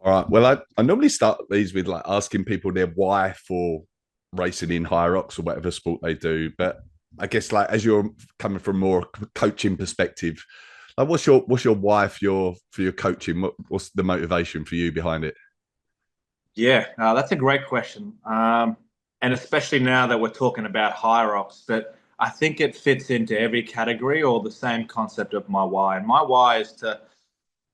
All right. Well, I normally start these with like asking people their why for racing in Hyrox or whatever sport they do. But I guess like as you're coming from more coaching perspective, like what's your why for your coaching? What's the motivation for you behind it? Yeah, that's a great question. And especially now that we're talking about high rocks, that I think it fits into every category or the same concept of my why. And my why is to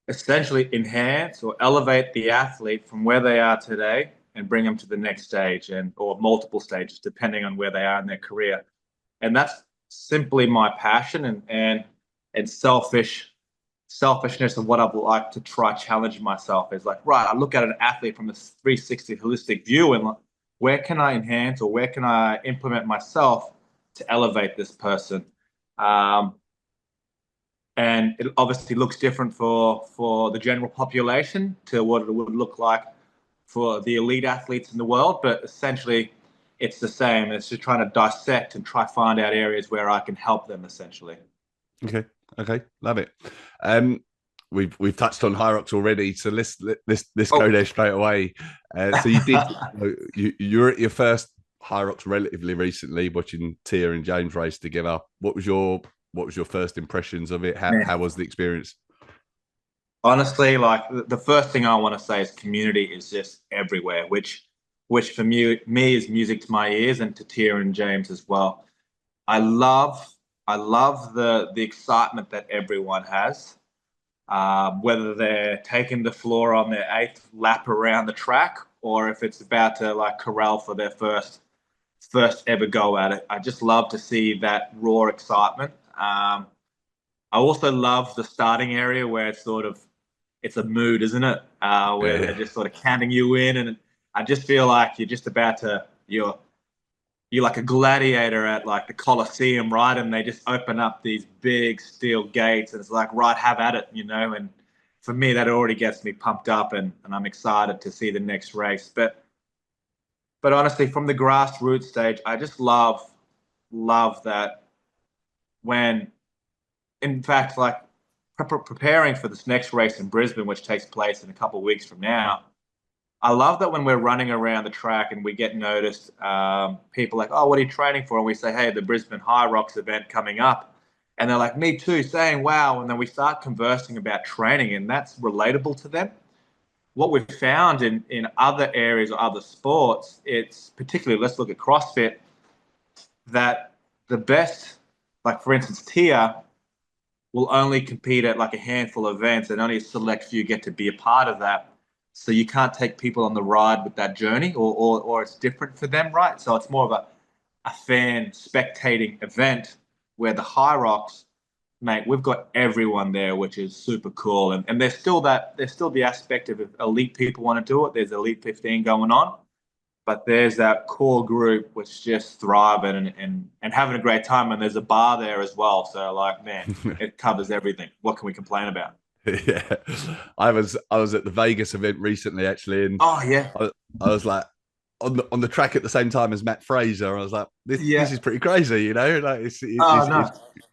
essentially enhance or elevate the athlete from where they are today and bring them to the next stage and or multiple stages, depending on where they are in their career. And that's simply my passion and selfishness of what I'd like to try challenge myself is like, right, I look at an athlete from a 360 holistic view and like, where can I enhance or where can I implement myself to elevate this person? Um, and it obviously looks different for the general population to what it would look like for the elite athletes in the world, but essentially it's the same. It's just trying to dissect and try find out areas where I can help them essentially. Okay. Okay. Love it. Um, we've touched on Hyrox already, so let's go Oh, there straight away. So you're at your first Hyrox relatively recently, watching Tia and James race together. What was your first impressions of it? How man. how was the experience? Honestly, like the first thing I want to say is community is just everywhere, which for me is music to my ears and to Tia and James as well. I love I love the excitement that everyone has, whether they're taking the floor on their eighth lap around the track or if it's about to like corral for their first ever go at it. I just love to see that raw excitement. I also love the starting area where it's a mood, isn't it? Where they're Yeah. just sort of counting you in, and I just feel like you're just about to you're like a gladiator at like the Colosseum, right? And they just open up these big steel gates, and it's like, right, have at it, you know. And for me, that already gets me pumped up, and I'm excited to see the next race. But honestly, from the grassroots stage, I just love that when, in fact, like preparing for this next race in Brisbane, which takes place in a couple of weeks from now. I love that when we're running around the track and we get noticed, people like, oh, what are you training for? And we say, hey, the Brisbane High Rocks event coming up. And they're like, me too, saying, wow. And then we start conversing about training, and that's relatable to them. What we've found in other areas or other sports, it's particularly, let's look at CrossFit, that the best, like for instance, Tia will only compete at like a handful of events and only a select few get to be a part of that. So you can't take people on the ride with that journey or it's different for them, right? So it's more of a fan spectating event where the High Rocks, mate, we've got everyone there, which is super cool. And there's still the aspect of if elite people want to do it. There's Elite 15 going on, but there's that core group which just thriving and having a great time. And there's a bar there as well. So like, man, it covers everything. What can we complain about? Yeah, I was at the Vegas event recently actually, and Oh yeah. I was like on the track at the same time as Matt Fraser. I was like, this Yeah. is pretty crazy, like Oh no. it's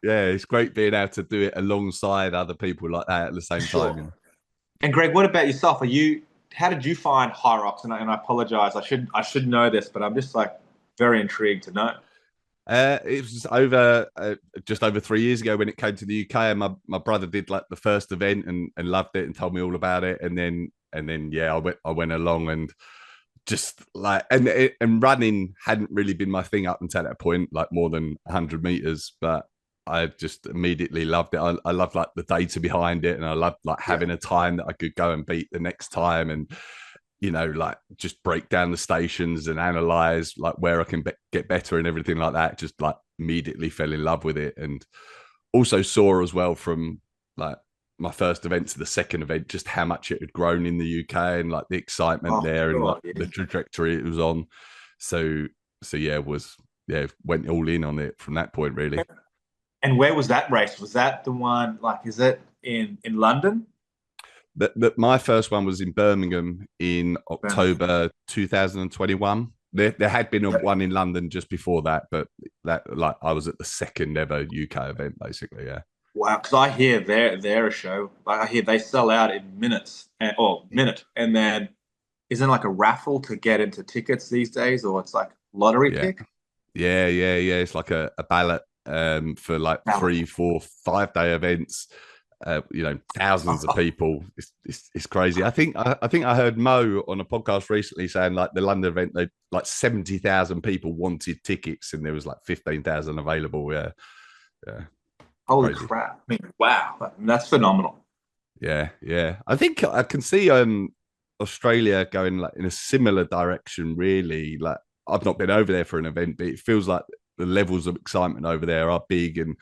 yeah, it's great being able to do it alongside other people like that at the same time. Sure. And Greg, what about yourself? How did you find Hyrox? And I apologize. I should know this, but I'm just like very intrigued to know. It was over just over 3 years ago when it came to the UK, and my brother did like the first event and loved it and told me all about it, and then yeah, I went along and just like and running hadn't really been my thing up until that point, like more than 100 meters, but I just immediately loved it. I loved like the data behind it, and I loved like Yeah. having a time that I could go and beat the next time, and like just break down the stations and analyze like where I can get better and everything like that. Just like immediately fell in love with it, and also saw as well from like my first event to the second event just how much it had grown in the UK and like the excitement Oh, there and like sure. Yeah. the trajectory it was on. So so yeah, went all in on it from that point really. And where was that race? Was that the one like is it in London? My first one was in Birmingham in Birmingham. October 2021. There had been a Yep. one in London just before that, but that like I was at the second ever UK event basically. Yeah. Wow, because I hear they're a show. Like I hear they sell out in minutes, or minute, and then isn't like a raffle to get into tickets these days, or it's like lottery Yeah. pick? Yeah. It's like a ballot for like Ballot. 3, 4, 5 day events. Thousands of Oh, people. It's crazy. I think I heard Mo on a podcast recently saying like the London event, they like 70,000 people wanted tickets and there was like 15,000 available. Yeah, holy crazy. crap! I mean, wow, that's phenomenal. Yeah. I think I can see Australia going like in a similar direction, really. Like I've not been over there for an event, but it feels like the levels of excitement over there are big. And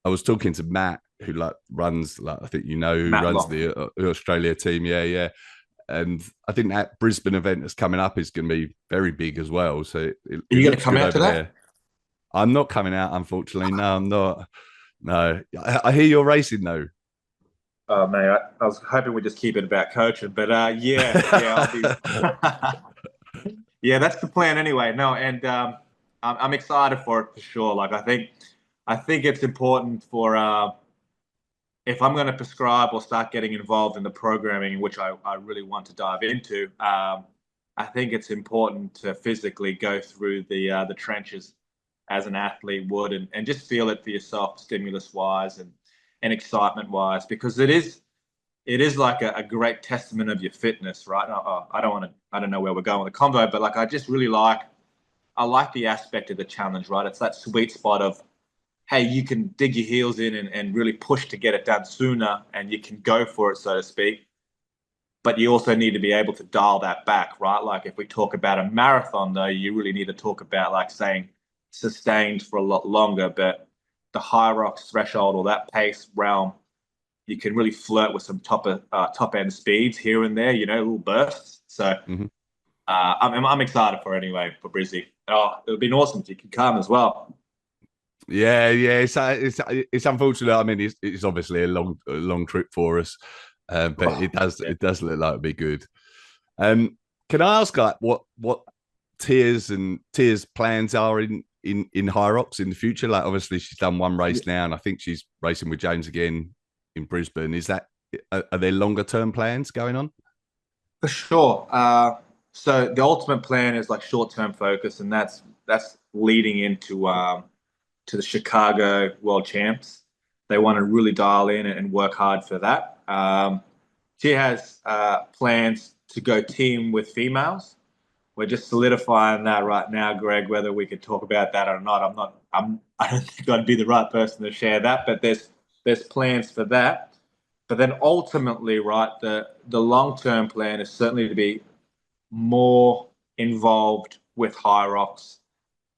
I was talking to Matt, who like runs, like I think who Matt runs Long. the Australia team. Yeah. And I think that Brisbane event that's coming up is going to be very big as well. So Are it you going to looks come good out to over that? there. I'm not coming out, unfortunately. No, I'm not. No, I hear you're racing though. Oh man, I was hoping we'd just keep it about coaching, but yeah, I'll be. Yeah, that's the plan anyway. No, and I'm excited for it for sure. Like I think it's important for if I'm going to prescribe or start getting involved in the programming, which I really want to dive into. I think it's important to physically go through the trenches as an athlete would, and just feel it for yourself, stimulus wise and excitement wise, because it is like a great testament of your fitness, right? I don't know where we're going with the convo, but like I like the aspect of the challenge, right? It's that sweet spot of, hey, you can dig your heels in and really push to get it done sooner, and you can go for it, so to speak. But you also need to be able to dial that back, right? Like if we talk about a marathon, though, you really need to talk about like saying sustained for a lot longer. But the Hyrox threshold or that pace realm, you can really flirt with some top end speeds here and there, little bursts. So Mhm. I'm excited for it anyway for Brizzy. Oh, it would be awesome if you could come as well. Yeah. It's unfortunate. I mean, it's obviously a long trip for us, but Oh, it does look like it'd be good. Can I ask like what Tia's plans are in Hyrox in the future? Like, obviously, she's done one yeah. race now, and I think she's racing with James again in Brisbane. Are there longer term plans going on? For sure. So the ultimate plan is like short-term focus, and that's leading into to the Chicago World Champs. They want to really dial in and work hard for that. She has plans to go team with females. We're just solidifying that right now, Greg. Whether we could talk about that or not, I'm not. I don't think I'd be the right person to share that. But there's plans for that. But then ultimately, right, the long term plan is certainly to be more involved with Hyrox.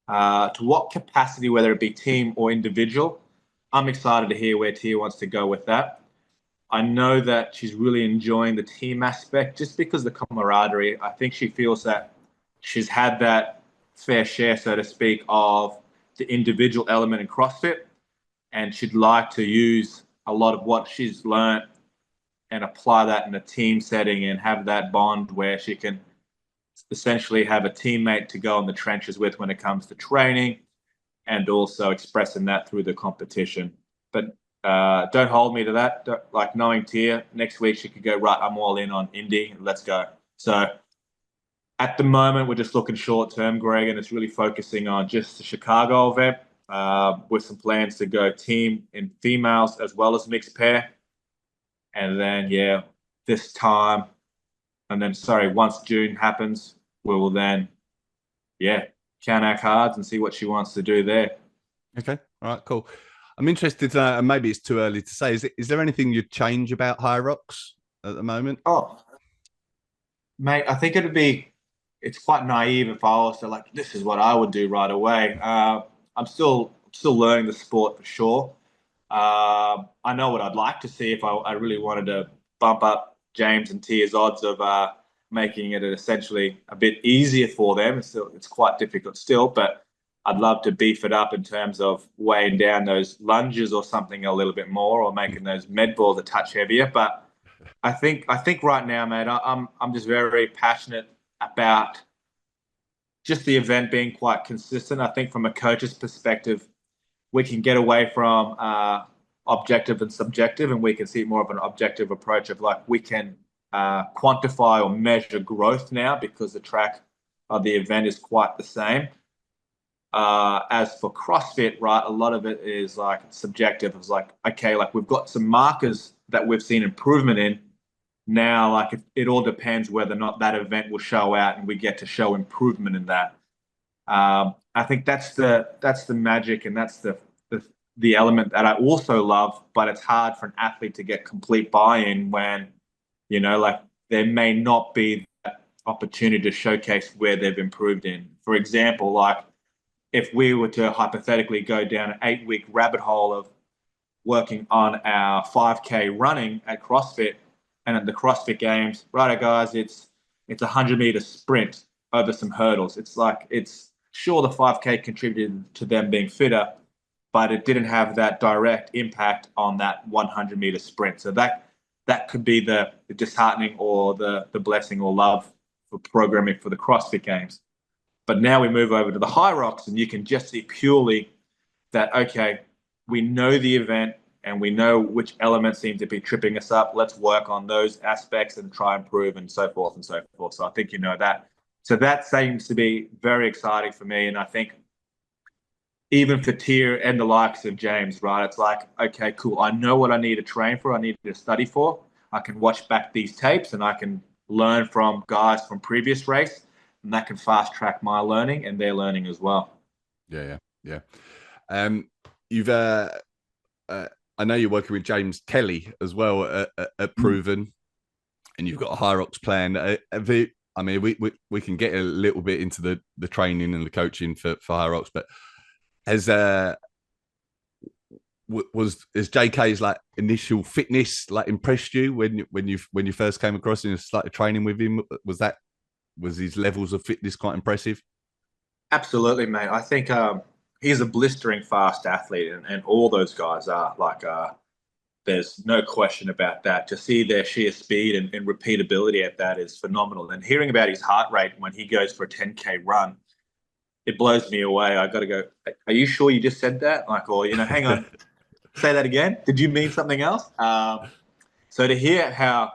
To what capacity, whether it be team or individual, I'm excited to hear where Tia wants to go with that. I know that she's really enjoying the team aspect just because of the camaraderie. I think she feels that she's had that fair share, so to speak, of the individual element in CrossFit, and she'd like to use a lot of what she's learned and apply that in a team setting and have that bond where she can essentially have a teammate to go in the trenches with when it comes to training and also expressing that through the competition. But don't hold me to that. Like knowing Tia, next week she could go, right, I'm all in on Indy, let's go. So at the moment, we're just looking short term, Greg, and it's really focusing on just the Chicago event with some plans to go team in females as well as mixed pair. And then, yeah, this time, and then, sorry, once June happens, we will then, yeah, count our cards and see what she wants to do there. Okay, all right, cool. I'm interested, and maybe it's too early to say. Is there anything you'd change about Hyrox at the moment? Oh, mate, I think it's quite naive if I was to like, this is what I would do right away. I'm still learning the sport for sure. I know what I'd like to see if I really wanted to bump up James and Tia's odds of making it essentially a bit easier for them. It's quite difficult still, but I'd love to beef it up in terms of weighing down those lunges or something a little bit more, or making those med balls a touch heavier. But I think right now, mate, I'm just very passionate about just the event being quite consistent. I think from a coach's perspective, we can get away from objective and subjective, and we can see more of an objective approach of like we can quantify or measure growth now because the track of the event is quite the same. As for CrossFit, right, a lot of it is like subjective. It's like, okay, like we've got some markers that we've seen improvement in. Now, like it all depends whether or not that event will show out and we get to show improvement in that. I think that's the magic, and that's the element that I also love, but it's hard for an athlete to get complete buy-in when, like there may not be that opportunity to showcase where they've improved in. For example, like if we were to hypothetically go down an 8-week rabbit hole of working on our 5K running at CrossFit and at the CrossFit Games, right, guys, it's a 100-meter sprint over some hurdles. It's like, it's sure the 5K contributed to them being fitter, but it didn't have that direct impact on that 100-meter sprint. So that could be the disheartening or the blessing or love for programming for the CrossFit Games. But now we move over to the Hyrox, and you can just see purely that, okay, we know the event and we know which elements seem to be tripping us up. Let's work on those aspects and try and improve, and so forth and so forth. So I think that. So that seems to be very exciting for me. And I think even for Tier and the likes of James, right, it's like, okay, cool. I know what I need to train for. I need to study for. I can watch back these tapes and I can learn from guys from previous race, and that can fast track my learning and their learning as well. Yeah. You've I know you're working with James Kelly as well at Proven, and you've got a Hyrox plan. I mean, we can get a little bit into the training and the coaching for Hyrox, but has JK's like initial fitness like impressed you when you first came across him and started training with him? Was his levels of fitness quite impressive? Absolutely, mate. I think he's a blistering fast athlete, and all those guys are. Like, there's no question about that. To see their sheer speed and repeatability at that is phenomenal. And hearing about his heart rate when he goes for a 10K run, it blows me away. I got to go, are you sure you just said that? Like, or, hang on, say that again. Did you mean something else? So to hear how,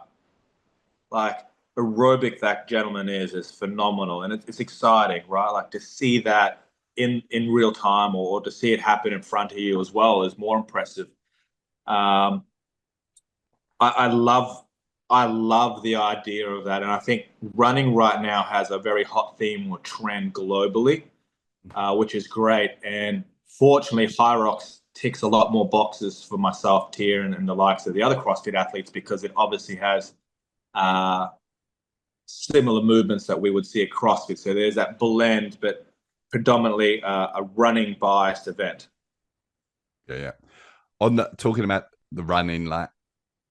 like, aerobic that gentleman is phenomenal. And it's exciting, right? Like to see that in real time, or to see it happen in front of you as well is more impressive. I love the idea of that, and I think running right now has a very hot theme or trend globally, which is great. And fortunately, Hyrox ticks a lot more boxes for myself, Tier, and the likes of the other CrossFit athletes, because it obviously has similar movements that we would see at CrossFit. So there's that blend, but predominantly a running biased event. Yeah. On that, talking about the running, like,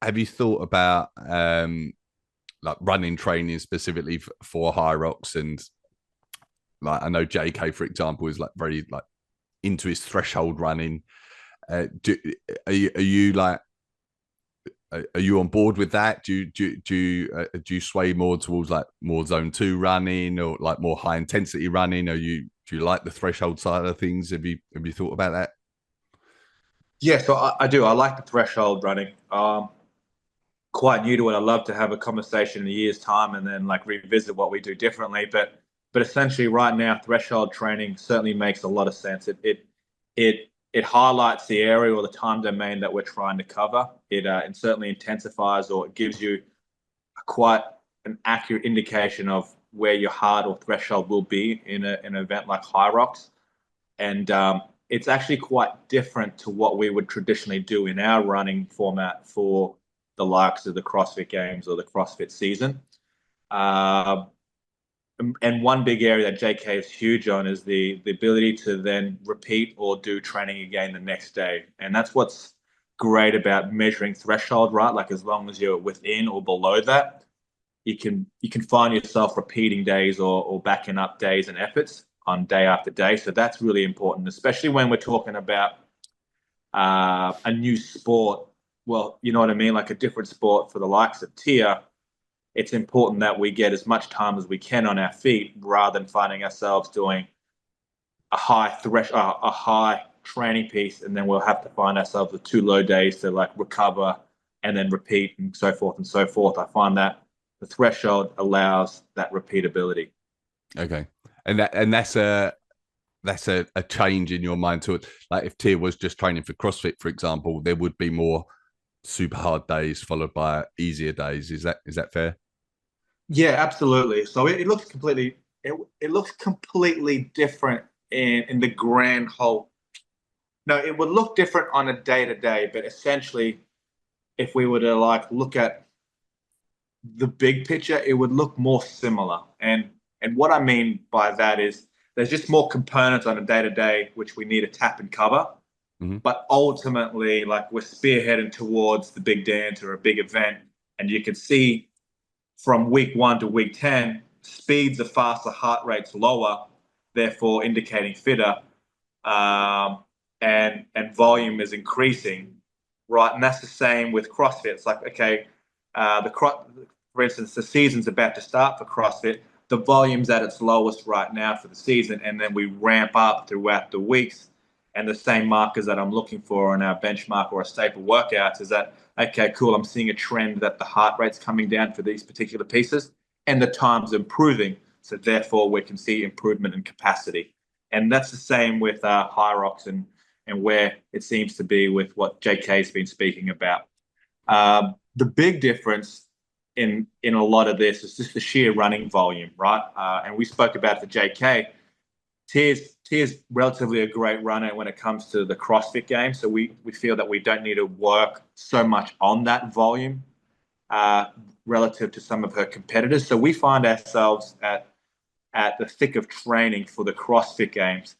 have you thought about like running training specifically for Hyrox? And like, I know JK, for example, is like very like into his threshold running. Are you like, are you on board with that? Do you sway more towards like more zone 2 running, or like more high intensity running? Do you like the threshold side of things? Have you thought about that? Yeah, so I do. I like the threshold running. Quite new to it. I'd love to have a conversation in a year's time and then like revisit what we do differently. But essentially, right now, threshold training certainly makes a lot of sense. It highlights the area or the time domain that we're trying to cover. It certainly intensifies, or it gives you quite an accurate indication of where your heart or threshold will be in an event like Hyrox. And it's actually quite different to what we would traditionally do in our running format for the likes of the CrossFit Games or the CrossFit season. And one big area that JK is huge on is the ability to then repeat or do training again the next day. And that's what's great about measuring threshold, right? Like, as long as you're within or below that, you can find yourself repeating days or backing up days and efforts on day after day. So that's really important, especially when we're talking about a new sport. Well, you know what I mean? Like a different sport for the likes of Tier. It's important that we get as much time as we can on our feet, rather than finding ourselves doing a high training piece, and then we'll have to find ourselves with 2 low days to like recover and then repeat and so forth and so forth. I find that the threshold allows that repeatability. Okay. And that's a change in your mind to it. Like if Tia was just training for CrossFit, for example, there would be more super hard days followed by easier days. Is that fair? Yeah, absolutely. So it looks completely it looks completely different in the grand whole. No, it would look different on a day to day, but essentially, if we were to like look at the big picture, it would look more similar. And what I mean by that is there's just more components on a day to day which we need to tap and cover. Mm-hmm. But ultimately, like we're spearheading towards the big dance or a big event, and you can see from week 1 to week 10, speeds are faster, heart rates lower, therefore indicating fitter, and volume is increasing, right? And that's the same with CrossFit. It's like, okay, for instance, the season's about to start for CrossFit. The volume's at its lowest right now for the season, and then we ramp up throughout the weeks. And the same markers that I'm looking for on our benchmark or a staple workouts is that, okay, cool, I'm seeing a trend that the heart rate's coming down for these particular pieces and the time's improving. So therefore, we can see improvement in capacity. And that's the same with Hyrox and where it seems to be with what JK's been speaking about. The big difference in a lot of this is just the sheer running volume, right? And we spoke about the JK. Tier's relatively a great runner when it comes to the CrossFit game. So we feel that we don't need to work so much on that volume relative to some of her competitors. So we find ourselves at the thick of training for the CrossFit games,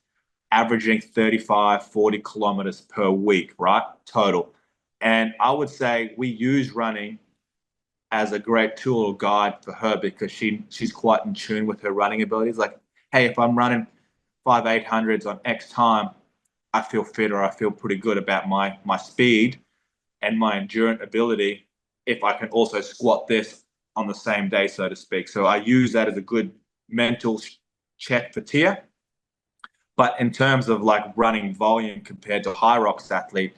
averaging 35, 40 kilometers per week, right? Total. And I would say we use running as a great tool or guide for her because she's quite in tune with her running abilities. Like, hey, if I'm running 5 800s on X time, I feel fitter. I feel pretty good about my speed and my endurance ability if I can also squat this on the same day, so to speak. So I use that as a good mental check for Tia. But in terms of like running volume compared to Hyrox athlete,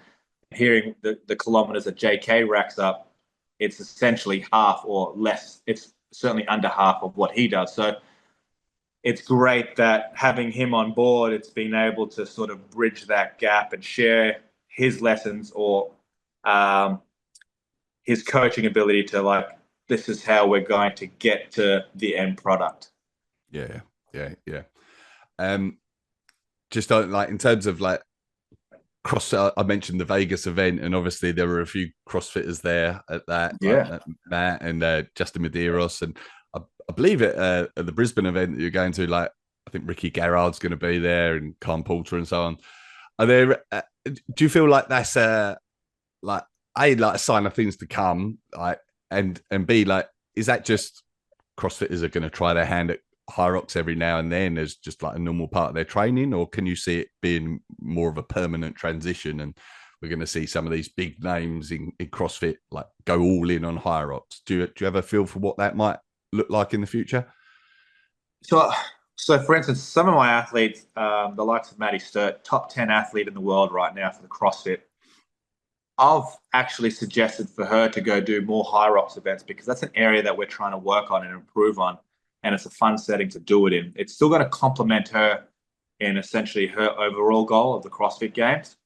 hearing the kilometers that JK racks up, it's essentially half or less. It's certainly under half of what he does. So it's great that having him on board, it's been able to sort of bridge that gap and share his lessons or his coaching ability to like, this is how we're going to get to the end product. Yeah, yeah, yeah. Just like in terms of like I mentioned the Vegas event, and obviously there were a few CrossFitters there at that, like Yeah. Matt and Justin Medeiros, and I believe at the Brisbane event that you're going to, like I think Ricky Garrard's going to be there and Khan Poulter and so on. Are there? Do you feel like that's like like a sign of things to come, like and B, like is that just CrossFitters are going to try their hand at Hyrox every now and then as just like a normal part of their training, or can you see it being more of a permanent transition and we're going to see some of these big names in CrossFit like go all in on Hyrox? Do you have a feel for what that might look like in the future? So, so for instance, some of my athletes, the likes of Maddie Sturt, top 10 athlete in the world right now for the CrossFit, I've actually suggested for her to go do more Hyrox events because that's an area that we're trying to work on and improve on. And it's a fun setting to do it in. It's still going to complement her in essentially her overall goal of the CrossFit Games.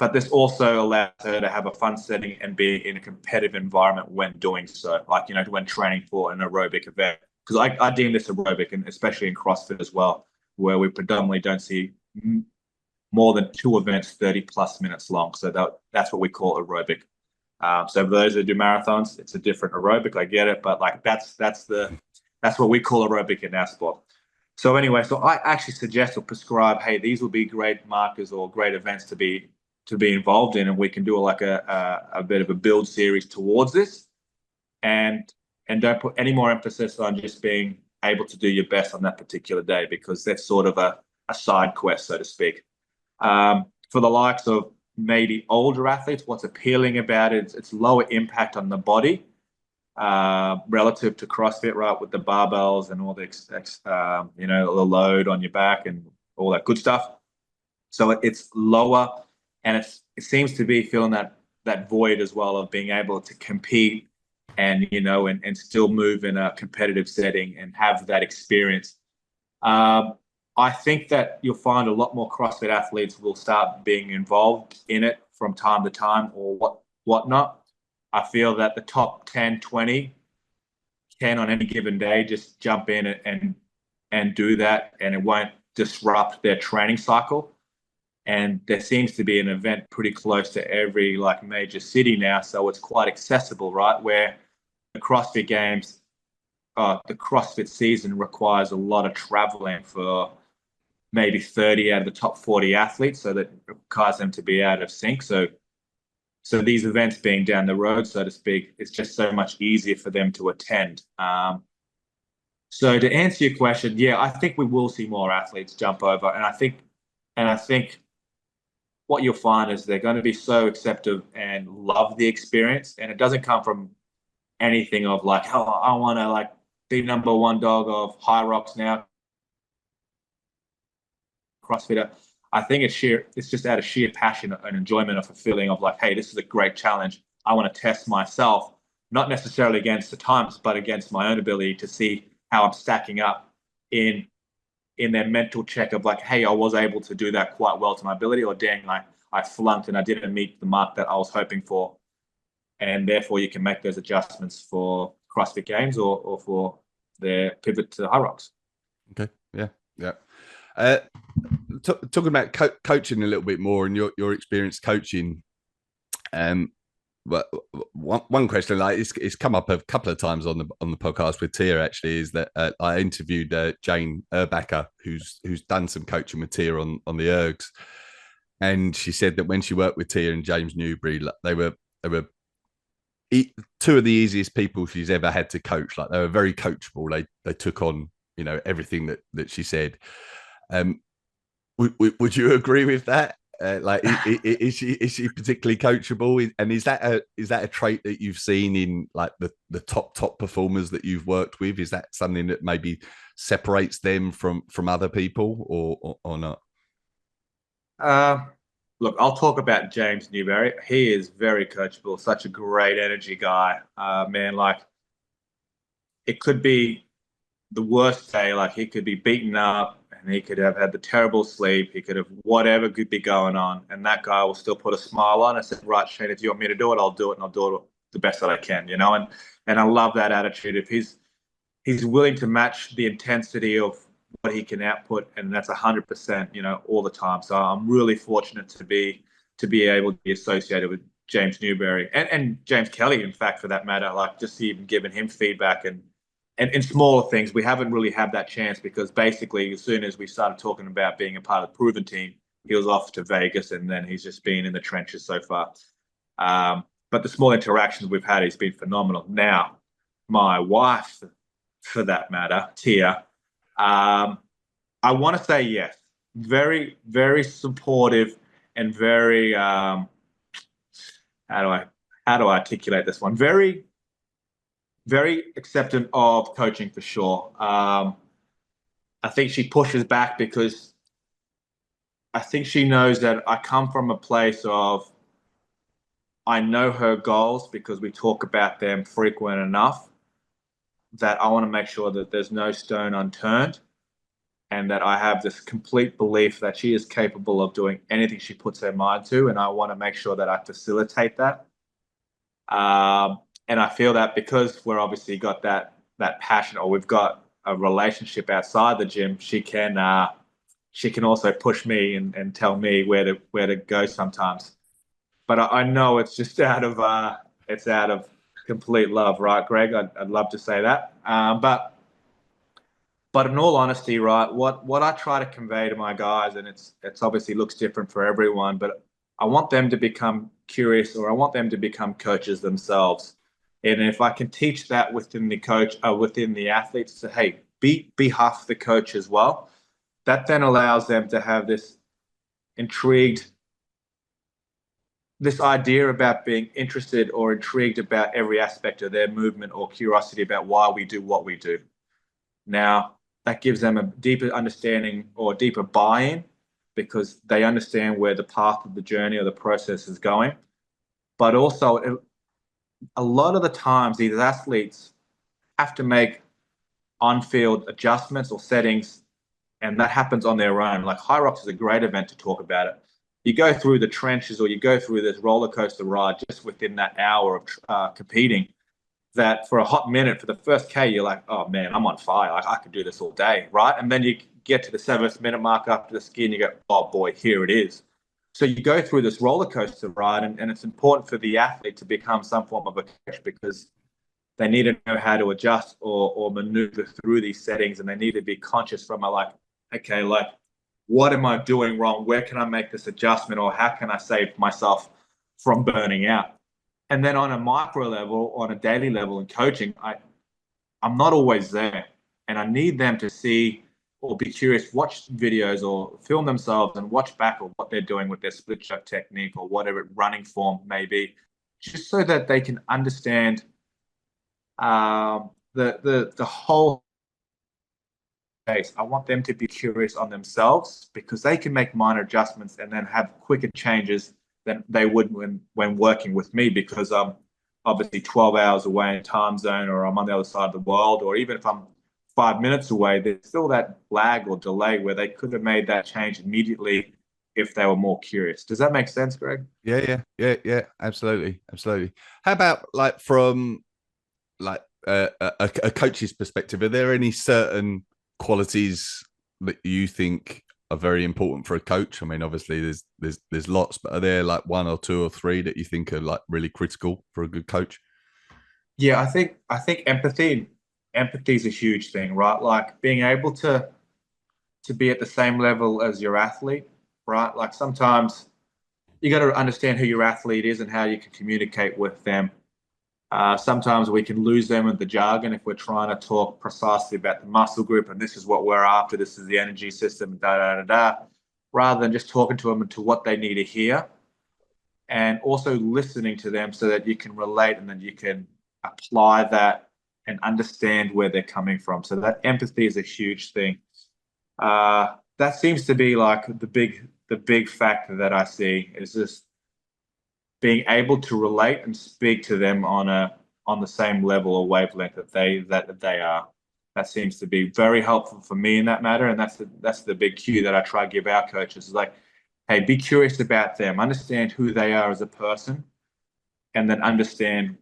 But this also allows her to have a fun setting and be in a competitive environment when doing so, like, you know, when training for an aerobic event. Because I deem this aerobic, and especially in CrossFit as well, where we predominantly don't see more than 2 events 30 plus minutes long. So that's what we call aerobic. So for those that do marathons, it's a different aerobic. I get it, but like that's what we call aerobic in our sport. So anyway, so I actually suggest or prescribe, hey, these will be great markers or great events to be involved in, and we can do like a bit of a build series towards this, and don't put any more emphasis on just being able to do your best on that particular day because that's sort of a side quest, so to speak. For the likes of maybe older athletes, what's appealing about it, it's lower impact on the body relative to CrossFit, right? With the barbells and all the, the load on your back and all that good stuff. So it's lower, and it seems to be filling that void as well of being able to compete and and still move in a competitive setting and have that experience. I think that you'll find a lot more CrossFit athletes will start being involved in it from time to time or whatnot. I feel that the top 10, 20 can on any given day just jump in and do that, and it won't disrupt their training cycle. And there seems to be an event pretty close to every like major city now, so it's quite accessible, right? Where the CrossFit Games, the CrossFit season requires a lot of traveling for maybe 30 out of the top 40 athletes, so that requires them to be out of sync. So these events being down the road, so to speak, it's just so much easier for them to attend. So to answer your question, yeah, I think we will see more athletes jump over, and I think what you'll find is they're going to be so acceptive and love the experience, and it doesn't come from anything of like, oh, I want to like be number one dog of Hyrox now, CrossFitter. I think it's just out of sheer passion and enjoyment of a feeling of like, hey, this is a great challenge. I want to test myself, not necessarily against the times, but against my own ability to see how I'm stacking up in their mental check of like, hey, I was able to do that quite well to my ability, or dang, I flunked and I didn't meet the mark that I was hoping for. And therefore you can make those adjustments for CrossFit Games or for their pivot to Hyrox. Okay. Yeah. Yeah. Talking about coaching a little bit more and your experience coaching, but one question, like it's come up a couple of times on the podcast with Tia actually, is that I interviewed Jane Erbacker, who's done some coaching with Tia on the ergs, and she said that when she worked with Tia and James Newbury, like, they were two of the easiest people she's ever had to coach. Like they were very coachable. They took on everything that she said. Would you agree with that? Like, is she particularly coachable? And is that a trait that you've seen in like the top performers that you've worked with? Is that something that maybe separates them from other people, or not? Look, I'll talk about James Newbury. He is very coachable, such a great energy guy. Man, like it could be the worst day, like he could be beaten up and he could have had the terrible sleep. He could have whatever could be going on. And that guy will still put a smile on and say, right, Shane, if you want me to do it, I'll do it, and I'll do it the best that I can, And I love that attitude. If he's willing to match the intensity of what he can output, and that's 100%, all the time. So I'm really fortunate to be able to be associated with James Newbury and James Kelly, in fact, for that matter, like just even giving him feedback and in smaller things. We haven't really had that chance because basically as soon as we started talking about being a part of the Proven team, he was off to Vegas, and then he's just been in the trenches so far. But the small interactions we've had, he's been phenomenal. Now, my wife, for that matter, Tia, I want to say yes. Very, very supportive and very, how do I articulate this one? Very, very acceptant of coaching for sure. I think she pushes back because I think she knows that I come from a place of I know her goals because we talk about them frequent enough that I want to make sure that there's no stone unturned, and that I have this complete belief that she is capable of doing anything she puts her mind to, and I want to make sure that I facilitate that. And I feel that because we're obviously got that passion, or we've got a relationship outside the gym, she can also push me and tell me where to go sometimes. But I know it's just out of complete love, right, Greg? I'd love to say that, but in all honesty, right, what I try to convey to my guys, and it's obviously looks different for everyone, but I want them to become curious, or I want them to become coaches themselves. And if I can teach that within the athletes, to hey, be half the coach as well, that then allows them to have this idea about being interested or intrigued about every aspect of their movement, or curiosity about why we do what we do. Now, that gives them a deeper understanding or deeper buy-in because they understand where the path of the journey or the process is going. But also, a lot of the times, these athletes have to make on-field adjustments or settings, and that happens on their own. Like Hyrox is a great event to talk about it. You go through the trenches or you go through this roller coaster ride just within that hour of competing, that for a hot minute, for the first K, you're like, oh man, I'm on fire. I could do this all day, right? And then you get to the 7th minute mark after the ski and you go, oh boy, here it is. So you go through this roller coaster ride, and it's important for the athlete to become some form of a coach, because they need to know how to adjust or maneuver through these settings, and they need to be conscious from a like, okay, like, what am I doing wrong? Where can I make this adjustment, or how can I save myself from burning out? And then on a micro level, on a daily level in coaching, I'm not always there, and I need them to see or be curious, watch videos or film themselves and watch back on what they're doing with their split stroke technique or whatever running form may be, just so that they can understand the whole case. I want them to be curious on themselves, because they can make minor adjustments and then have quicker changes than they would when working with me, because I'm obviously 12 hours away in time zone, or I'm on the other side of the world, or even if I'm 5 minutes away, there's still that lag or delay where they could have made that change immediately if they were more curious. Does that make sense, Greg? Yeah. Absolutely, absolutely. How about like from like a coach's perspective? Are there any certain qualities that you think are very important for a coach? I mean, obviously there's lots, but are there like one or two or three that you think are like really critical for a good coach? Yeah, I think empathy is a huge thing, right? Like being able to be at the same level as your athlete, right? Like sometimes you got to understand who your athlete is and how you can communicate with them. Sometimes we can lose them in the jargon if we're trying to talk precisely about the muscle group and this is what we're after, this is the energy system, da da da da, rather than just talking to them and to what they need to hear, and also listening to them so that you can relate and then you can apply that and understand where they're coming from. So that empathy is a huge thing. That seems to be like the big factor that I see, is just being able to relate and speak to them on the same level or wavelength that they are. That seems to be very helpful for me in that matter, and that's the big cue that I try to give our coaches, is like, hey, be curious about them, understand who they are as a person, and then understand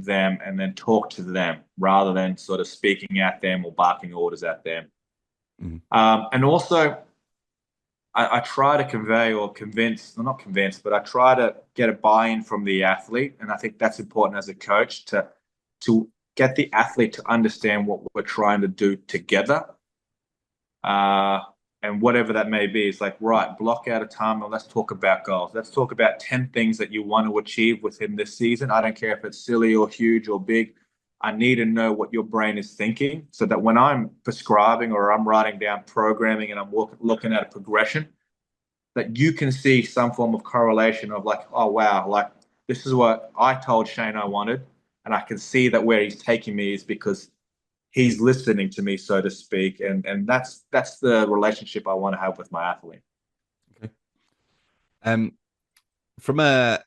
them, and then talk to them rather than sort of speaking at them or barking orders at them. Mm. And also, I try to convey or convince, well, not convince, but I try to get a buy-in from the athlete. And I think that's important as a coach to get the athlete to understand what we're trying to do together. And whatever that may be, it's like, right, block out a time and let's talk about goals. Let's talk about 10 things that you want to achieve within this season. I don't care if it's silly or huge or big. I need to know what your brain is thinking, so that when I'm prescribing or I'm writing down programming and I'm looking at a progression, that you can see some form of correlation of like, oh, wow, like this is what I told Shane I wanted. And I can see that where he's taking me is because he's listening to me, so to speak. And that's the relationship I want to have with my athlete. Okay. Um, from a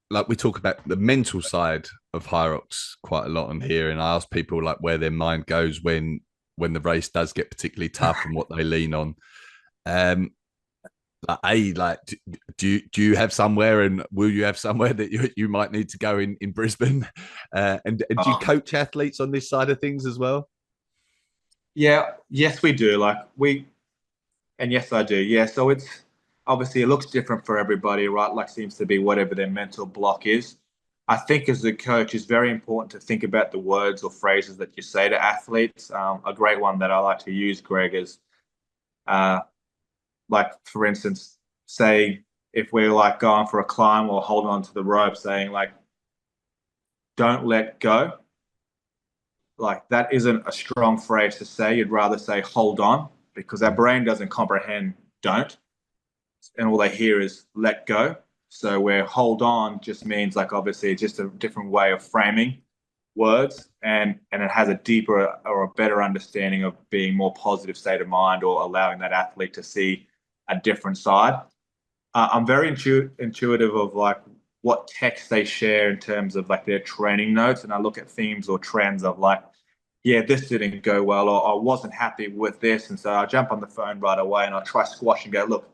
like we talk about the mental side of Hyrox quite a lot on here, and I ask people like where their mind goes when the race does get particularly tough and what they lean on. Um, like do you have somewhere, and will you have somewhere that you might need to go in Brisbane? And do you Oh, coach athletes on this side of things as well? yeah, yes, we do. And yes, I do. Yeah. So it's obviously, it looks different for everybody, right? Like seems to be whatever their mental block is. I think as a coach, it's very important to think about the words or phrases that you say to athletes. A great one that I like to use, Greg, is uh, like, for instance, say if we're like going for a climb or holding on to the rope, saying like, don't let go. Like that isn't a strong phrase to say. You'd rather say hold on, because our brain doesn't comprehend don't, and all they hear is let go. So where hold on just means like, obviously it's just a different way of framing words, and it has a deeper or a better understanding of being more positive state of mind, or allowing that athlete to see a different side. I'm very intuitive of like what text they share in terms of like their training notes, and I look at themes or trends of like, yeah, this didn't go well, or I wasn't happy with this, and so I jump on the phone right away and I try squash and go, look,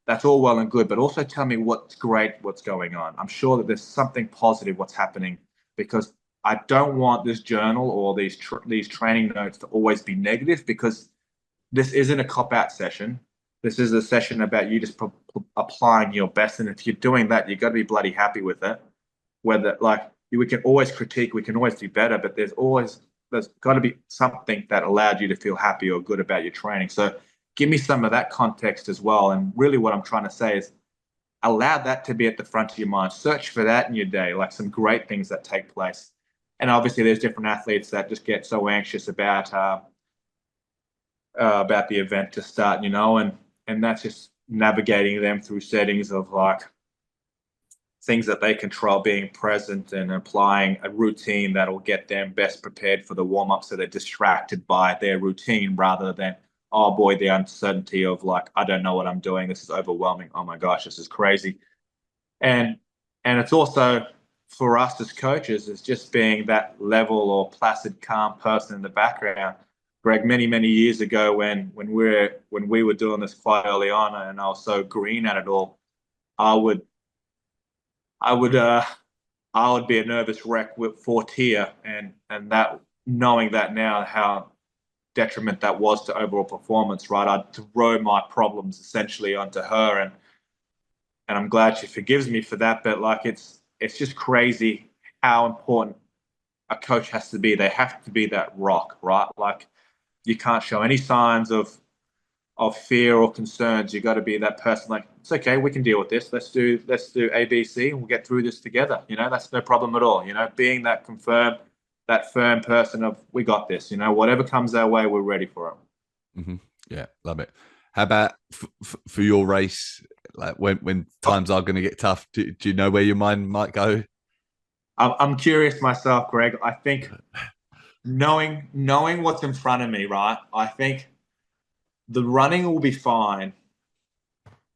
that's all well and good, but also tell me what's great, what's going on. I'm sure that there's something positive what's happening, because I don't want this journal or these training notes to always be negative, because this isn't a cop out session. This is a session about you just applying your best. And if you're doing that, you've got to be bloody happy with it. Whether like we can always critique, we can always do better, but there's got to be something that allowed you to feel happy or good about your training. So give me some of that context as well. And really what I'm trying to say is allow that to be at the front of your mind. Search for that in your day, like some great things that take place. And obviously there's different athletes that just get so anxious about the event to start, and that's just navigating them through settings of like things that they control, being present and applying a routine that'll get them best prepared for the warm up, so they're distracted by their routine rather than, oh boy, the uncertainty of like, I don't know what I'm doing. This is overwhelming. Oh my gosh, this is crazy. And it's also for us as coaches, it's just being that level or placid, calm person in the background. Greg, many years ago, when we were doing this quite early on, and I was so green at it all, I would I would I would be a nervous wreck for Tia, and that, knowing that now, how detriment that was to overall performance, right? I'd throw my problems essentially onto her, and I'm glad she forgives me for that. But like it's just crazy how important a coach has to be. They have to be that rock, right? Like you can't show any signs of fear or concerns. You got to be that person. Like, it's okay, we can deal with this. Let's do A, B, C, and we'll get through this together. That's no problem at all. Being that firm person of, we got this. Whatever comes our way, we're ready for it. Mm-hmm. Yeah, love it. How about for your race? Like when times are going to get tough, do you know where your mind might go? I'm curious myself, Greg. I think knowing what's in front of me, right? I think the running will be fine,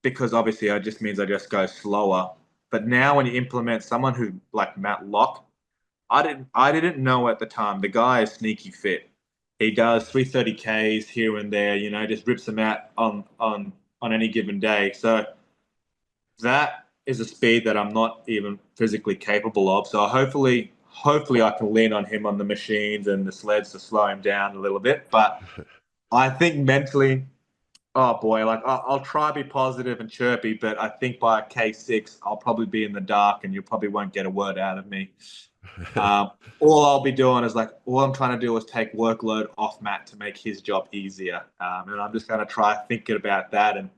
because obviously it just means I just go slower. But now when you implement someone who like Matt Locke, I didn't know at the time. The guy is sneaky fit. He does 330 Ks here and there, just rips them out on any given day. So that is a speed that I'm not even physically capable of. So hopefully I can lean on him on the machines and the sleds to slow him down a little bit. But I think mentally, oh boy, like I'll try to be positive and chirpy, but I think by K6 I'll probably be in the dark and you probably won't get a word out of me. All I'll be doing is like, all I'm trying to do is take workload off Matt to make his job easier, and I'm just going to try thinking about that. And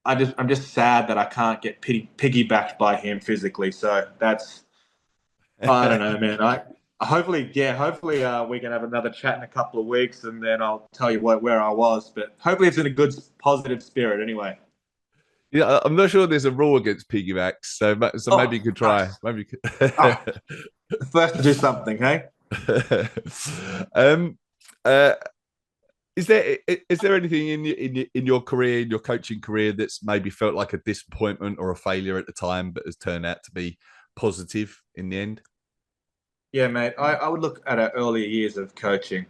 I'm just sad that I can't get piggybacked by him physically. So I don't know, man. Hopefully we can have another chat in a couple of weeks, and then I'll tell you where I was. But hopefully it's in a good, positive spirit. Anyway. Yeah, I'm not sure there's a rule against piggybacks, so maybe you could try. Nice. Maybe you Oh, could. first to do something, hey? um, uh, is there anything in your career, in your coaching career, that's maybe felt like a disappointment or a failure at the time, but has turned out to be positive in the end? Yeah, mate. I would look at our earlier years of coaching.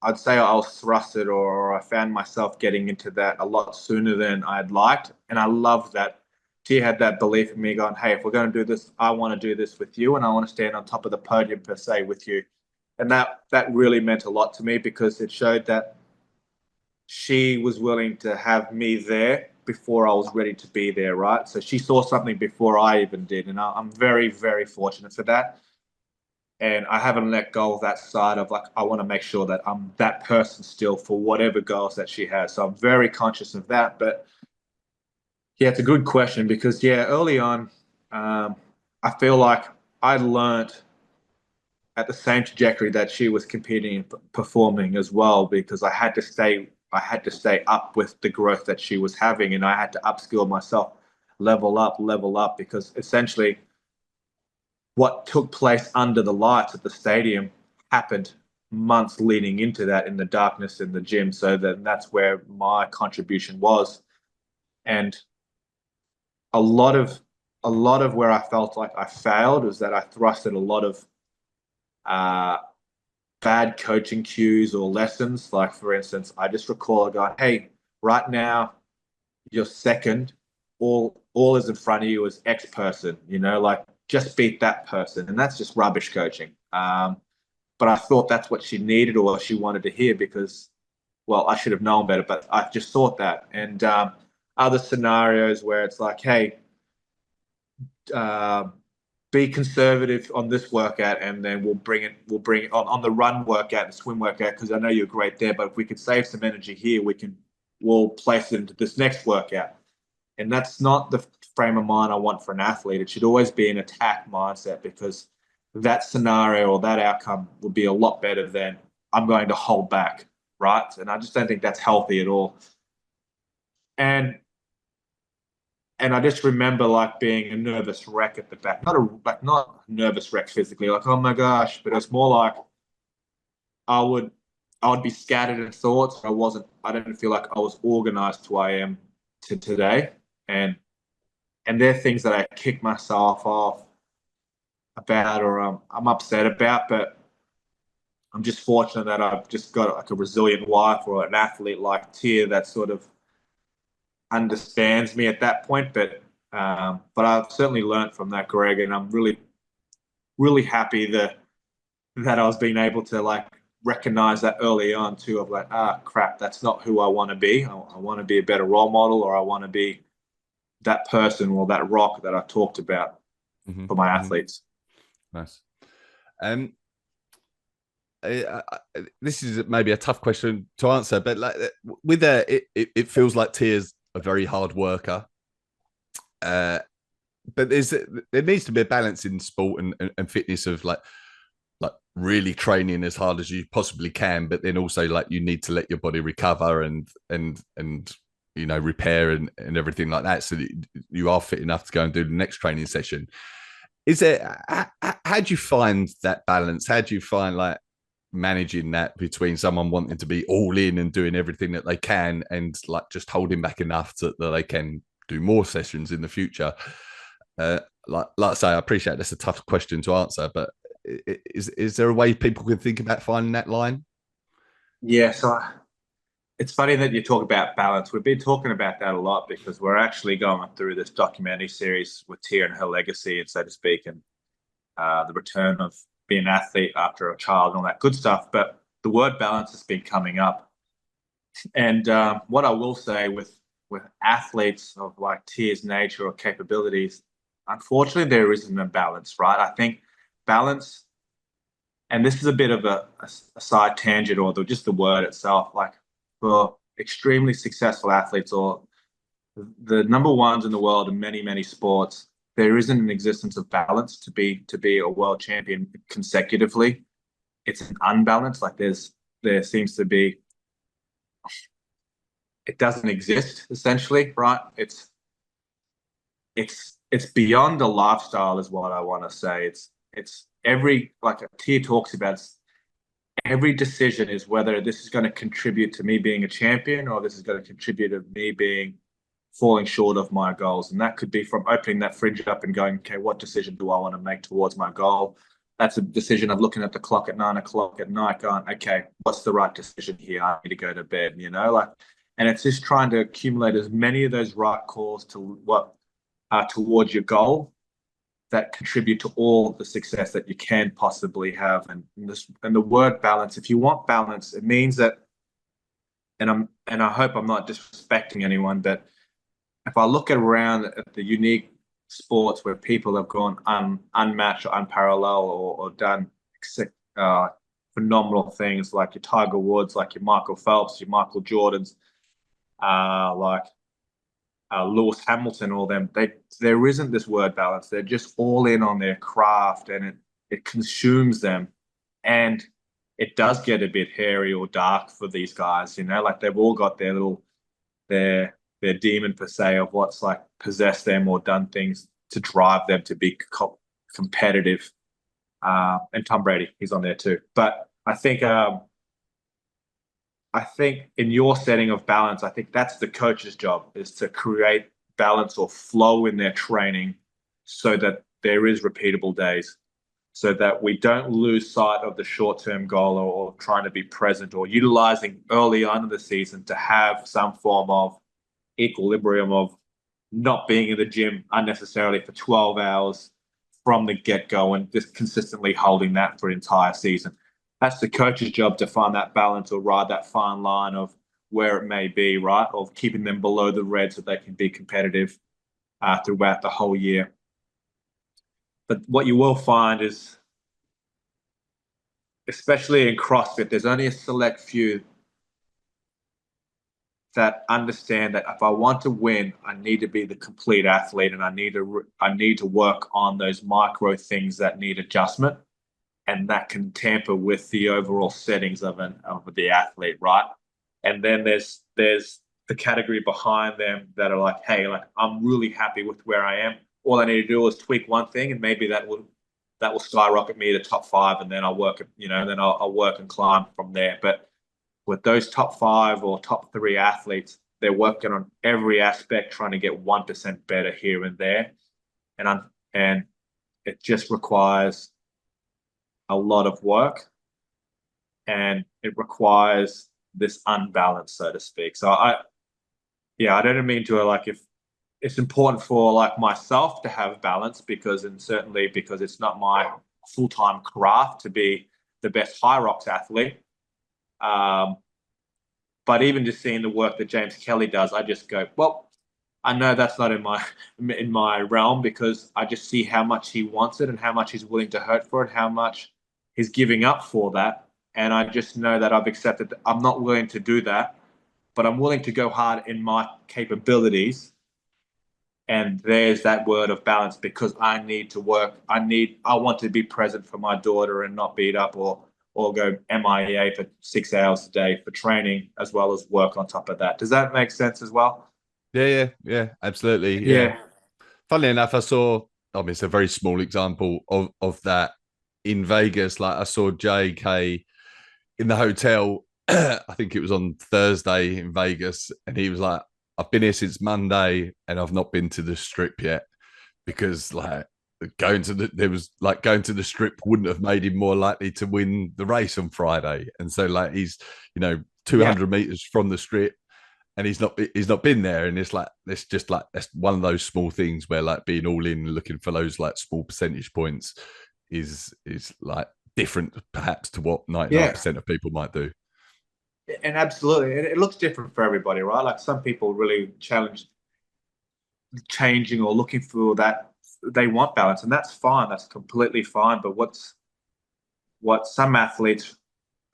I'd say I was thrusted, or I found myself getting into that a lot sooner than I'd liked. And I love that Tia had that belief in me going, hey, if we're going to do this, I want to do this with you, and I want to stand on top of the podium per se with you. And that really meant a lot to me, because it showed that she was willing to have me there before I was ready to be there, right? So she saw something before I even did. And I'm very, very fortunate for that. And I haven't let go of that side of like, I want to make sure that I'm that person still for whatever goals that she has. So I'm very conscious of that. But yeah, it's a good question, because yeah, early on, I feel like I learned at the same trajectory that she was competing and performing as well, because I had to stay up with the growth that she was having, and I had to upskill myself, level up, because essentially what took place under the lights at the stadium happened months leading into that in the darkness in the gym. So that's where my contribution was. And a lot of where I felt like I failed was that I thrusted a lot of uh, bad coaching cues or lessons. Like, for instance, I just recall a guy, hey, right now you're second. All is in front of you is X person, like just beat that person. And that's just rubbish coaching. But I thought that's what she needed or she wanted to hear because, well, I should have known better, but I just thought that. And other scenarios where it's like, hey, uh, be conservative on this workout, and then we'll bring it on the run workout and swim workout because I know you're great there. But if we could save some energy here, we'll place it into this next workout. And that's not the frame of mind I want for an athlete. It should always be an attack mindset because that scenario or that outcome would be a lot better than I'm going to hold back, right? And I just don't think that's healthy at all. And I just remember like being a nervous wreck at the back, not a nervous wreck physically, like oh my gosh, but it's more like I would be scattered in thoughts. I didn't feel like I was organized to who I am to today, and they're things that I kick myself off about or I'm upset about, but I'm just fortunate that I've just got like a resilient wife or an athlete like Tia that sort of understands me at that point. But I've certainly learned from that, Greg, and I'm really, really happy that I was being able to like recognize that early on too of like, crap, that's not who I want to be. I want to be a better role model, or I want to be that person or that rock that I talked about for my athletes. Nice. This is maybe a tough question to answer, but like with it feels like Tia's a very hard worker. But there needs to be a balance in sport and fitness of like really training as hard as you possibly can, but then also like you need to let your body recover and repair and everything like that, so that you are fit enough to go and do the next training session. Is there how do you find that balance? How do you find like managing that between someone wanting to be all in and doing everything that they can and like just holding back enough that they can do more sessions in the future? Like I say, I appreciate that's a tough question to answer, but is there a way people can think about finding that line? Yeah, so it's funny that you talk about balance. We've been talking about that a lot because we're actually going through this documentary series with Tia and her legacy, and so to speak, and the return of being an athlete after a child and all that good stuff. But the word balance has been coming up. And what I will say with athletes of like Tia's nature or capabilities, unfortunately, there isn't a balance, right? I think balance, and this is a bit of a side tangent or just the word itself, like for extremely successful athletes or the number ones in the world in many, many sports, there isn't an existence of balance to be a world champion consecutively. It's an unbalance. Like there seems to be, it doesn't exist essentially, right? It's beyond a lifestyle is what I want to say. It's every, like Tia talks about, every decision is whether this is going to contribute to me being a champion or this is going to contribute to me falling short of my goals. And that could be from opening that fridge up and going, okay, what decision do I want to make towards my goal? That's a decision of looking at the clock at 9 o'clock at night, going, okay, what's the right decision here? I need to go to bed, and it's just trying to accumulate as many of those right calls to what towards your goal that contribute to all the success that you can possibly have. And the word balance, if you want balance, it means that, and I hope I'm not disrespecting anyone, but if I look around at the unique sports where people have gone unmatched or unparalleled or done phenomenal things like your Tiger Woods, like your Michael Phelps, your Michael Jordans, like Lewis Hamilton, all them, there isn't this word balance. They're just all in on their craft, and it consumes them, and it does get a bit hairy or dark for these guys. Like they've all got their demon per se of what's like possessed them or done things to drive them to be competitive. And Tom Brady, he's on there too. But I think I think in your setting of balance, I think that's the coach's job, is to create balance or flow in their training so that there is repeatable days, so that we don't lose sight of the short-term goal, or trying to be present, or utilizing early on in the season to have some form of equilibrium of not being in the gym unnecessarily for 12 hours from the get-go, and just consistently holding that for an entire season. That's the coach's job, to find that balance or ride that fine line of where it may be, right? Of keeping them below the red so they can be competitive throughout the whole year. But what you will find is, especially in CrossFit, there's only a select few that understand that if I want to win, I need to be the complete athlete, and I need to work on those micro things that need adjustment, and that can tamper with the overall settings of the athlete, right? And then there's the category behind them that are like, hey, like, I'm really happy with where I am. All I need to do is tweak one thing, and maybe that will skyrocket me to top five, and then I'll work, then I'll work and climb from there. But with those top five or top three athletes, they're working on every aspect, trying to get 1% better here and there, and it just requires a lot of work, and it requires this unbalance, so to speak. So I don't mean to, like, if it's important for, like, myself to have balance, and certainly because it's not my full-time craft to be the best Hyrox athlete. But even just seeing the work that James Kelly does, I just go, well, I know that's not in my realm, because I just see how much he wants it and how much he's willing to hurt for it, how much he's giving up for that. And I just know that I've accepted that I'm not willing to do that, but I'm willing to go hard in my capabilities. And there's that word of balance, because I need to work. I want to be present for my daughter and not beat up, or go MIA for 6 hours a day for training, as well as work on top of that. Does that make sense as well? Yeah, absolutely. Yeah. Yeah. Funnily enough, I mean, it's a very small example of that in Vegas. Like, I saw JK in the hotel, I think it was on Thursday in Vegas, and he was like, I've been here since Monday and I've not been to the strip yet, because like going to the strip wouldn't have made him more likely to win the race on Friday. And so, like, he's, Yeah. 200 meters from the strip, and he's not been there. And it's like, it's just like, that's one of those small things where, like, being all in, looking for those like small percentage points is like different perhaps to what Yeah. 99% of people might do. And absolutely. And it looks different for everybody, right? Like, some people really challenge changing or looking for that. They want balance, and that's fine. That's completely fine. But what some athletes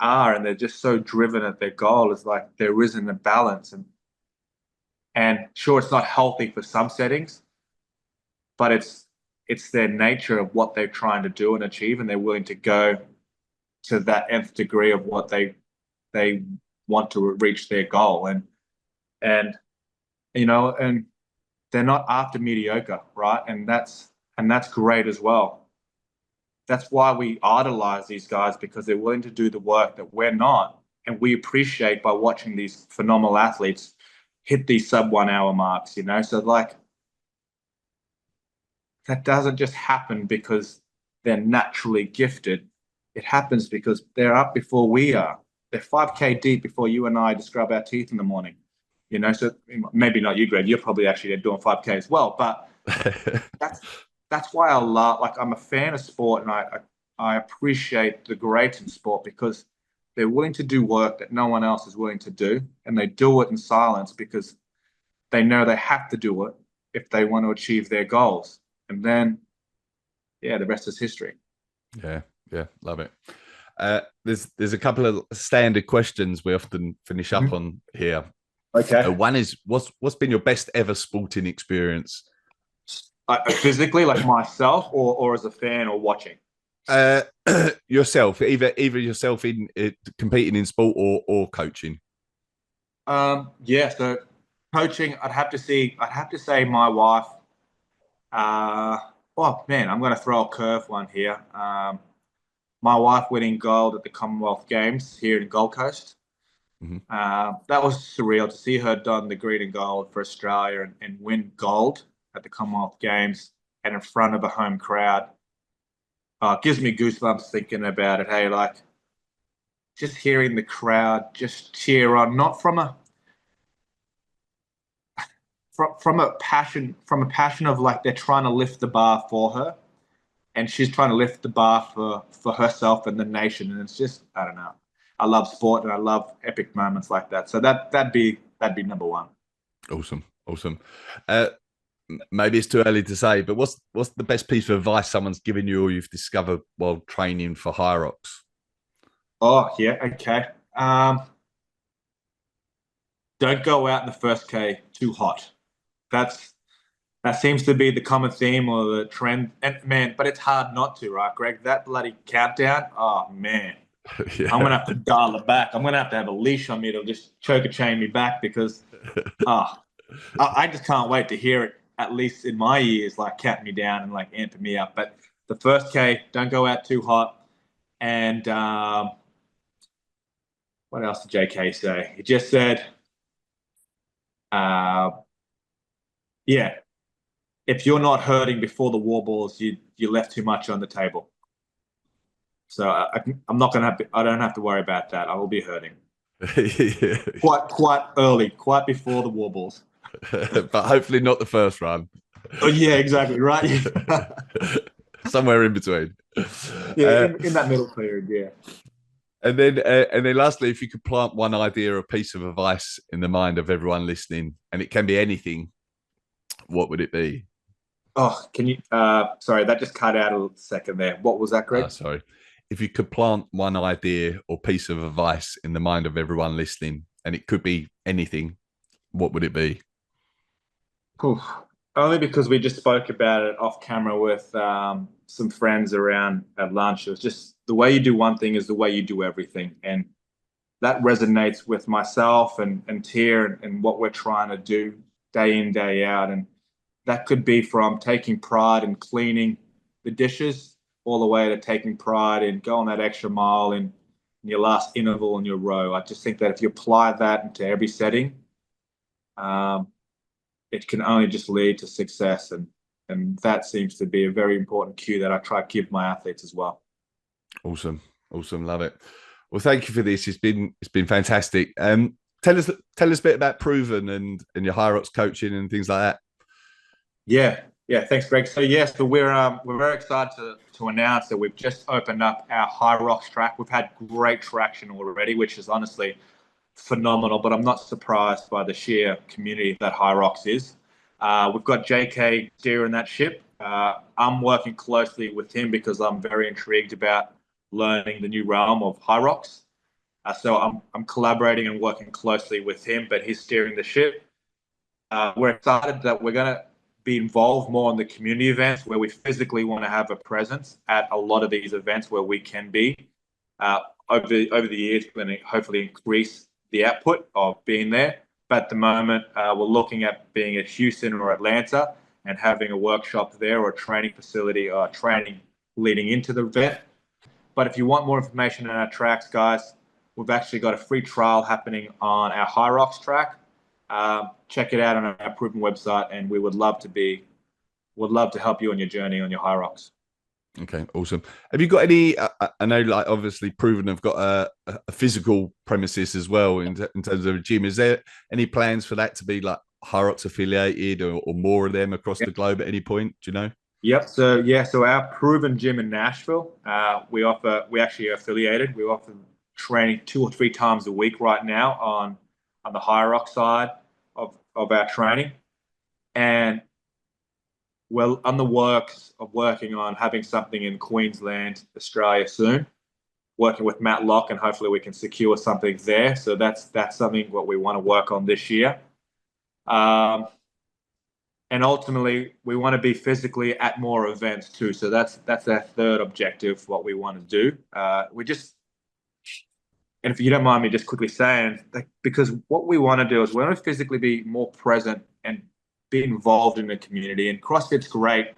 are, and they're just so driven at their goal, is like, there isn't a balance. And sure, it's not healthy for some settings, but it's their nature of what they're trying to do and achieve, and they're willing to go to that nth degree of what they want to reach their goal. And and they're not after mediocre, right? And that's great as well. That's why we idolize these guys, because they're willing to do the work that we're not, and we appreciate by watching these phenomenal athletes hit these sub 1 hour marks. So, like, that doesn't just happen because they're naturally gifted. It happens because they're up before we are. They're 5K deep before you and I scrub our teeth in the morning. So maybe not you, Greg. You're probably actually doing 5K as well. But that's that's why I love. Like, I'm a fan of sport, and I appreciate the greats in sport, because they're willing to do work that no one else is willing to do, and they do it in silence because they know they have to do it if they want to achieve their goals. And then, yeah, the rest is history. Yeah, love it. There's a couple of standard questions we often finish up Mhm. on here. Okay. One is, what's been your best ever sporting experience? Physically, like myself, or as a fan or watching. Uh, Yourself, either yourself in competing in sport, or coaching. Yeah. So coaching, I'd have to say my wife. Uh, oh man, I'm going to throw a curve one here. my wife winning gold at the Commonwealth Games here in Gold Coast. Mm-hmm. That was surreal to see her don the green and gold for Australia and win gold at the Commonwealth Games and in front of a home crowd. It gives me goosebumps thinking about it. Hey, like just hearing the crowd just cheer on, not from a passion of like they're trying to lift the bar for her, and she's trying to lift the bar for herself and the nation. And it's just, I don't know. I love sport and I love epic moments like that. So that'd be number one. Awesome, awesome. Maybe it's too early to say, but what's the best piece of advice someone's given you or you've discovered while training for Hyrox? Oh yeah, okay. Don't go out in the first K too hot. That seems to be the common theme or the trend. And man, but it's hard not to, right, Greg? That bloody countdown. Oh man, I'm Yeah. gonna have to dial it back. I'm gonna have to have a leash on me to just choke a chain me back because ah, I just can't wait to hear it. At least in my ears, like count me down and like amping me up. But the first K, don't go out too hot. And what else did JK say? He just said, uh, yeah, if you're not hurting before the war balls, you left too much on the table. So I'm not gonna I don't have to worry about that. I will be hurting Yeah. quite early, quite before the war balls. But hopefully not the first run. Oh yeah, exactly right. Somewhere in between. Yeah, Uh, in that middle period, yeah. and then lastly, if you could plant one idea or piece of advice in the mind of everyone listening, and it can be anything, what would it be? Oh, can you? Sorry, that just cut out a second there. What was that, Greg? Sorry. If you could plant one idea or piece of advice in the mind of everyone listening, and it could be anything, what would it be? Oof. Only because we just spoke about it off camera with some friends around at lunch. It was just the way you do one thing is the way you do everything, and that resonates with myself and Tier and what we're trying to do day in, day out. And that could be from taking pride in cleaning the dishes all the way to taking pride in going that extra mile in your last interval in your row. I just think that if you apply that into every setting, um, it can only just lead to success. And that seems to be a very important cue that I try to give my athletes as well. Awesome, awesome, love it. Well, thank you for this. It's been fantastic. Tell us a bit about Proven and your Hyrox coaching and things like that. Yeah, yeah. Thanks, Greg. So so we're very excited to announce that we've just opened up our Hyrox track. We've had great traction already, which is honestly phenomenal. But I'm not surprised by the sheer community that Hyrox is. We've got JK steering that ship. I'm working closely with him because I'm very intrigued about learning the new realm of Hyrox. So I'm collaborating and working closely with him, but he's steering the ship. We're excited that we're going to be involved more in the community events where we physically want to have a presence at a lot of these events where we can be. Over the years, we're going to hopefully increase the output of being there. But at the moment, we're looking at being at Houston or Atlanta and having a workshop there or a training facility or training leading into the event. But if you want more information on our tracks, guys, we've actually got a free trial happening on our Hyrox track. Check it out on our Proven website, and we would love to help you on your journey on your Hyrox. Okay, awesome. Have you got any? I know, like obviously, Proven have got a physical premises as well in terms of a gym. Is there any plans for that to be like Hyrox affiliated or more of them across the globe at any point? Do you know? Yep. So our Proven gym in Nashville, we actually are affiliated. We offer training 2 or 3 times a week right now on the Hyrox side of our training, and we're on the works of working on having something in Queensland, Australia soon. Working with Matt Locke, and hopefully we can secure something there. So that's something what we want to work on this year. And ultimately, we want to be physically at more events too. So that's our third objective. What we want to do. And if you don't mind me just quickly saying, because what we want to do is we want to physically be more present and be involved in the community. And CrossFit's great, and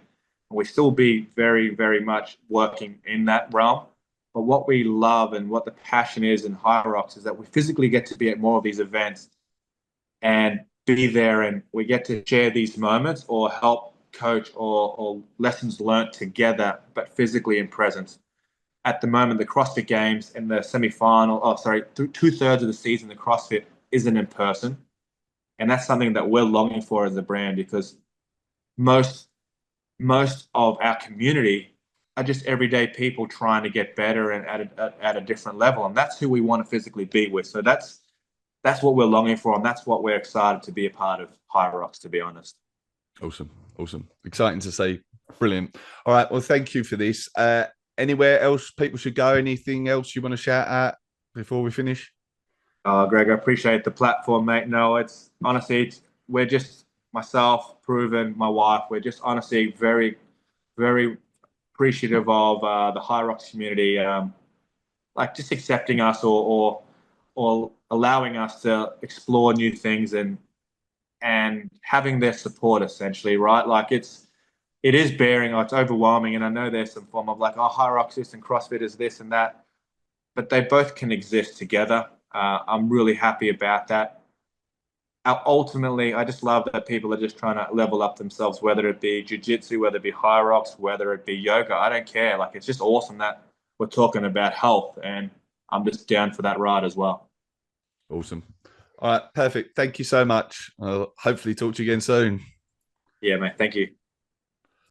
we still be very, very much working in that realm. But what we love and what the passion is in Hyrox is that we physically get to be at more of these events and be there, and we get to share these moments or help coach or lessons learnt together, but physically in presence. At the moment, the CrossFit Games in the semi-final, oh sorry, two-thirds of the season, the CrossFit isn't in person, and that's something that we're longing for as a brand, because most most of our community are just everyday people trying to get better and at a different level, and that's who we want to physically be with. So that's what we're longing for, and that's what we're excited to be a part of Hyrox, to be honest. Awesome. Awesome. Exciting to see. Brilliant. All right. Well, thank you for this. Anywhere else people should go? Anything else you want to shout out before we finish? Greg, I appreciate the platform, mate. No, it's honestly, we're just myself, Proven, my wife. We're just honestly very, very appreciative of the Hyrox community, like just accepting us or allowing us to explore new things and having their support, essentially, right? Like it is bearing, it's overwhelming, and I know there's some form of like, oh, Hyrox this and CrossFit is this and that, but they both can exist together. I'm really happy about that. Ultimately, I just love that people are just trying to level up themselves, whether it be jiu-jitsu, whether it be Hyrox, whether it be yoga. I don't care. Like, it's just awesome that we're talking about health, and I'm just down for that ride as well. Awesome. All right. Perfect. Thank you so much. I'll hopefully talk to you again soon. Yeah, mate. Thank you.